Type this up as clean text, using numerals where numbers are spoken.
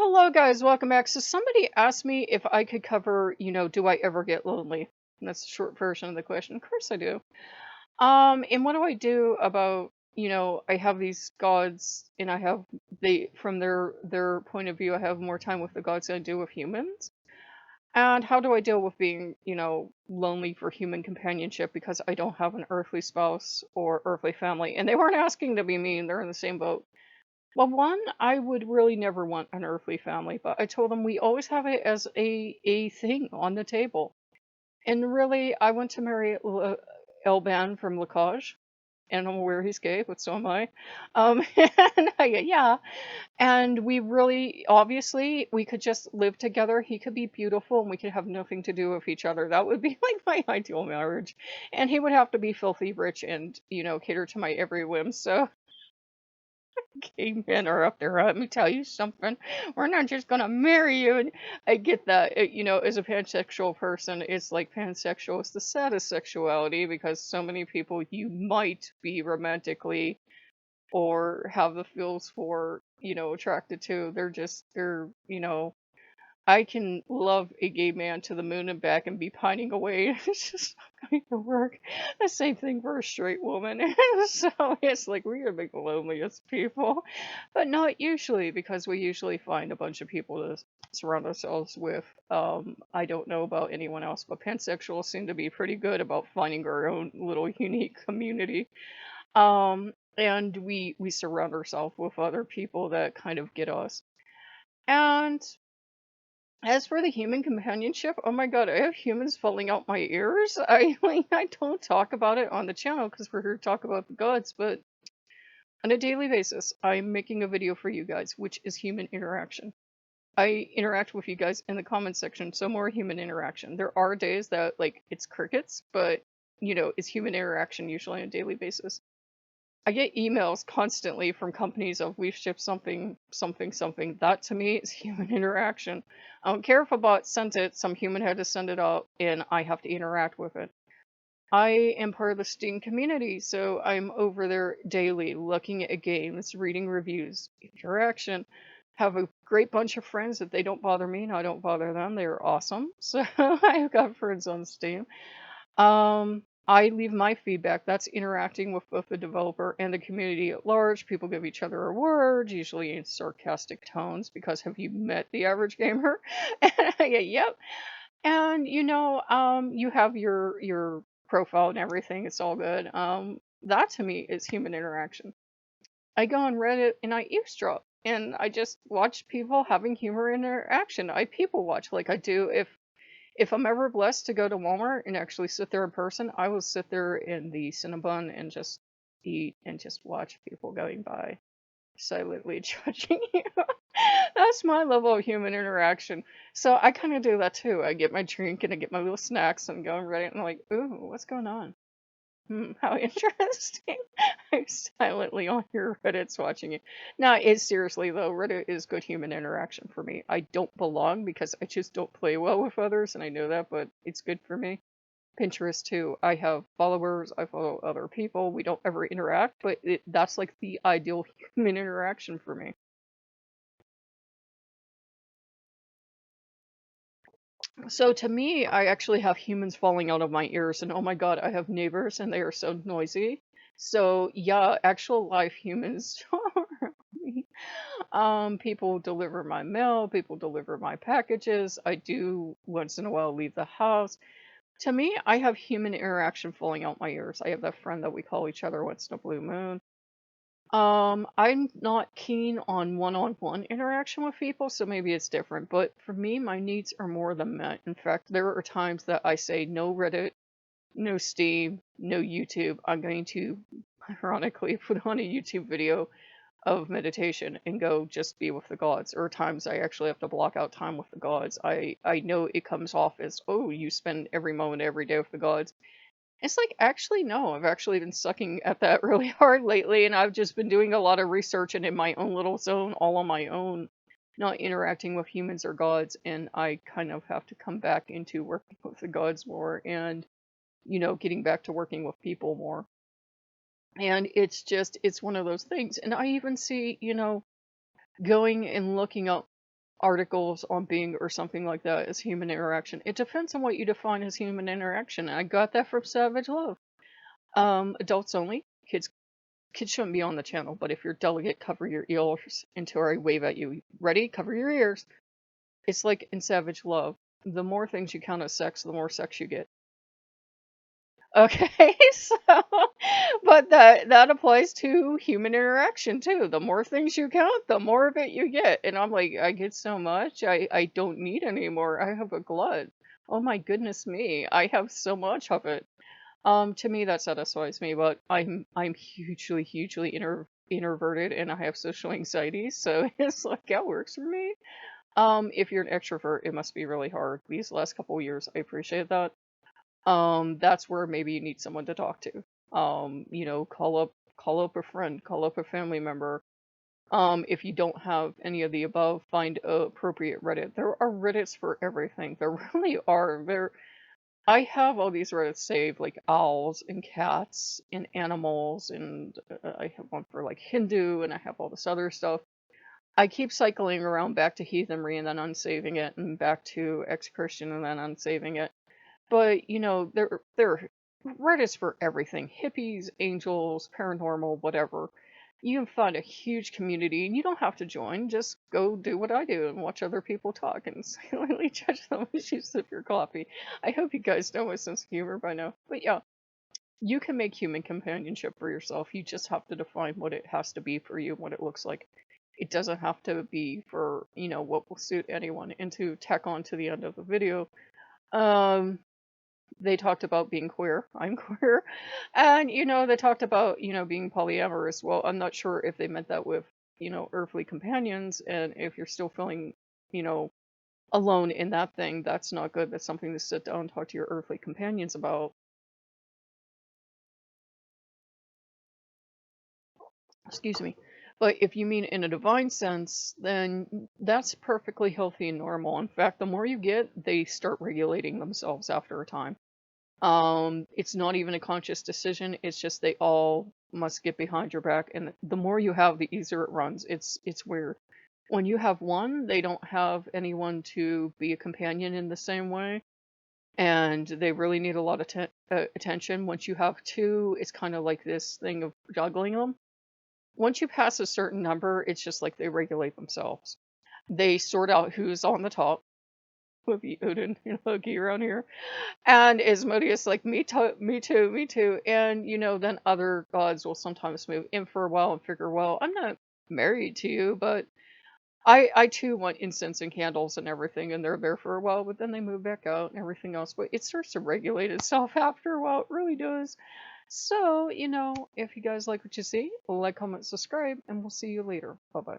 Hello guys, welcome back. So somebody asked me if I could cover, do I ever get lonely? And that's the short version of the question. Of course I do. And what do I do about, I have these gods and I have from their point of view, I have more time with the gods than I do with humans. And how do I deal with being, lonely for human companionship because I don't have an earthly spouse or earthly family? And they weren't asking to be mean, they're in the same boat. Well, one, I would really never want an earthly family, but I told them we always have it as a thing on the table. And really, I want to marry Elban from Lacage, and I'm aware he's gay, but so am I. And yeah, and we really, obviously, we could just live together. He could be beautiful, and we could have nothing to do with each other. That would be like my ideal marriage. And he would have to be filthy rich and, cater to my every whim. So gay men are up there. Let me tell you something. We're not just gonna marry you. And I get that. As a pansexual person, it's like pansexual is the saddest sexuality because so many people you might be romantically or have the feels for, attracted to. They're I can love a gay man to the moon and back and be pining away. It's just not going to work. The same thing for a straight woman. So it's like we are the loneliest people. But not usually, because we usually find a bunch of people to surround ourselves with. I don't know about anyone else, but pansexuals seem to be pretty good about finding our own little unique community. And we surround ourselves with other people that kind of get us. And as for the human companionship, oh my god, I have humans falling out my ears. I don't talk about it on the channel because we're here to talk about the gods, but on a daily basis, I'm making a video for you guys, which is human interaction. I interact with you guys in the comment section, so more human interaction. There are days that like it's crickets, but it's human interaction usually on a daily basis. I get emails constantly from companies of we've shipped something, something, something. That to me is human interaction. I don't care if a bot sent it, some human had to send it out, and I have to interact with it. I am part of the Steam community, so I'm over there daily looking at games, reading reviews, interaction. Have a great bunch of friends. If they don't bother me and I don't bother them, they're awesome. So I've got friends on Steam. I leave my feedback. That's interacting with both the developer and the community at large. People give each other awards, usually in sarcastic tones, because have you met the average gamer? Yeah, yep. And you have your profile and everything. It's all good. That to me is human interaction. I go on Reddit and I eavesdrop and I just watch people having humor interaction. I people watch like I do if I'm ever blessed to go to Walmart and actually sit there in person, I will sit there in the Cinnabon and just eat and just watch people going by, silently judging you. That's my level of human interaction. So I kind of do that too. I get my drink and I get my little snacks and go and read it and I'm like, ooh, what's going on? How interesting. I'm silently on your Reddits watching it. No, it's seriously though, Reddit is good human interaction for me. I don't belong because I just don't play well with others, and I know that, but it's good for me. Pinterest too. I have followers, I follow other people. We don't ever interact, but that's like the ideal human interaction for me. So to me, I actually have humans falling out of my ears, and oh my god, I have neighbors and they are so noisy. So yeah, actual life humans are me. People deliver my mail, people deliver my packages. I do once in a while leave the house. To me, I have human interaction falling out my ears. I have that friend that we call each other once in a blue moon. I'm not keen on one-on-one interaction with people, so maybe it's different. But for me, my needs are more than met. In fact, there are times that I say no Reddit, no Steam, no YouTube. I'm going to, ironically, put on a YouTube video of meditation and go just be with the gods. Or times I actually have to block out time with the gods. I know it comes off as, oh, you spend every moment every day with the gods. It's like, actually, no, I've actually been sucking at that really hard lately, and I've just been doing a lot of research and in my own little zone, all on my own, not interacting with humans or gods, and I kind of have to come back into working with the gods more and, getting back to working with people more. And it's one of those things. And I even see, going and looking up articles on Bing or something like that as human interaction. It depends on what you define as human interaction. I got that from Savage Love. Adults only. Kids shouldn't be on the channel, but if you're delicate, cover your ears until I wave at you. Ready? Cover your ears. It's like in Savage Love. The more things you count as sex, the more sex you get. Okay, so but that applies to human interaction too. The more things you count, the more of it you get. And I'm like, I get so much, I don't need any more. I have a glut. Oh my goodness me, I have so much of it. To me that satisfies me, but I'm hugely introverted and I have social anxiety, so it's like that works for me. If you're an extrovert, it must be really hard. These last couple of years, I appreciate that. That's where maybe you need someone to talk to. Call up a friend, call up a family member. If you don't have any of the above, find a appropriate Reddit. There are Reddits for everything. There really are. I have all these Reddits saved, like owls and cats and animals, and I have one for like Hindu, and I have all this other stuff. I keep cycling around back to heathenry and then unsaving it, and back to ex-Christian and then unsaving it. But there are Reddit's for everything: hippies, angels, paranormal, whatever. You can find a huge community, and you don't have to join. Just go do what I do and watch other people talk and silently judge them as you sip your coffee. I hope you guys know my sense of humor by now. But yeah, you can make human companionship for yourself. You just have to define what it has to be for you and what it looks like. It doesn't have to be for, what will suit anyone. And to tack on to the end of the video, um, they talked about being queer. I'm queer. And, they talked about, being polyamorous. Well, I'm not sure if they meant that with, earthly companions. And if you're still feeling, you know, alone in that thing, that's not good. That's something to sit down and talk to your earthly companions about. Excuse me. But if you mean in a divine sense, then that's perfectly healthy and normal. In fact, the more you get, they start regulating themselves after a time. It's not even a conscious decision. It's just they all must get behind your back, and the more you have, the easier it runs. It's weird. When you have one, they don't have anyone to be a companion in the same way, and they really need a lot of attention. Once you have two, it's kind of like this thing of juggling them. Once you pass a certain number, it's just like they regulate themselves. They sort out who's on the top. Would be Odin and Loki around here. And Asmodeus like, me too, me too, me too. And then other gods will sometimes move in for a while and figure, well, I'm not married to you, but I too want incense and candles and everything, and they're there for a while, but then they move back out and everything else. But it starts to regulate itself after a while. It really does. So, if you guys like what you see, like, comment, subscribe, and we'll see you later. Bye bye.